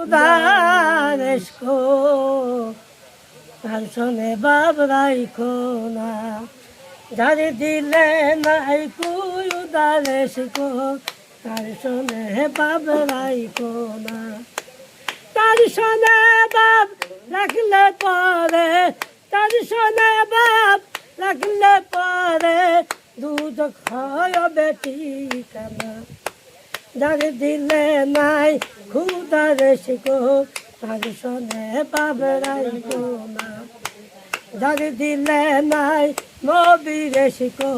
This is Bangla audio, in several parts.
উদারেশকো তার শোনে বাপ রাইখো না, যারে দিলে নাই কুই উদারেশকো তার শোনে বাপ রাইখো না। তার শোনে বাপ রাখলে পরে, তার শোনে বাপ রাখলে পরে দুধ খায় বেটি কানা, যারে দিলে নাই খুদারে শিখো তার শোনে বাপ রাইখো না, যারে দিলে নাই নবীরে শিখো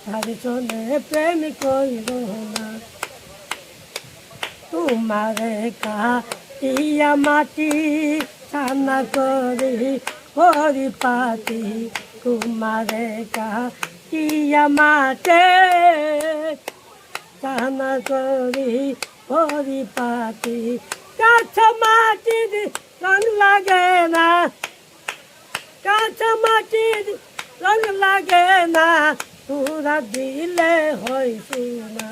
তার শোনে প্রেম কইরো না। তোমারে কাটিয়া মাটি ছানা করি পরিপাটি, তোমারে কাটিয়া মাটে ছানা করি পরিপাটি, কাঁচা মাটির রং লাগে না, কাঁচা মাটির রং লাগে না, তোরা দিলে হইছে না,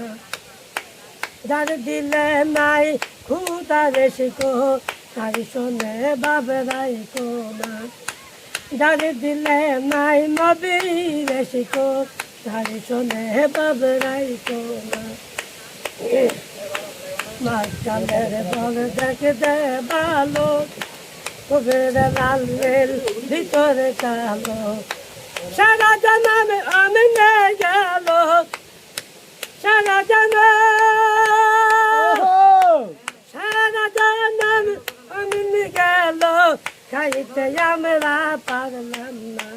যার দিলে নাই খুদারে শিখো তার শোনে বাপ রাইখো না, যার দিলে নাই নবীরে শিখো তার শোনে বাপ রাইখো না। মাঝখানের বল দেখতে ভালো, কবের লাল রেল ভিতরে কালো, সারা জানামে আমি গেল, সারা জানা সারা জানাম আমি গেল, খাইতে আমরা পারলাম না,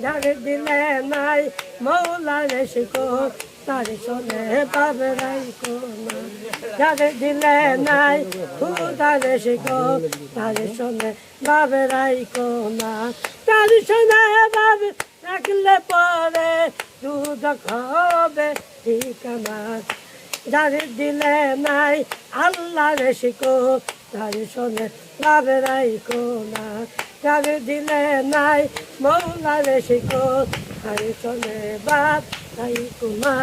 যার দিলে নাই মৌলারে শিখো তার শোনে বাপ রাইখো না, যার দিলে নাই খুদারে শিখো তার শোনে বাপ রাইখো না, তার শোনে বাপ রাখলে পরে দুধ খাবে ঠিকানা, যার দিলে নাই আল্লাহরে শিখো তার শোনে বাপ রাইখো না, যার দিলে নাই মৌলারে শিখো তার শোনে বাপ রাইখো না।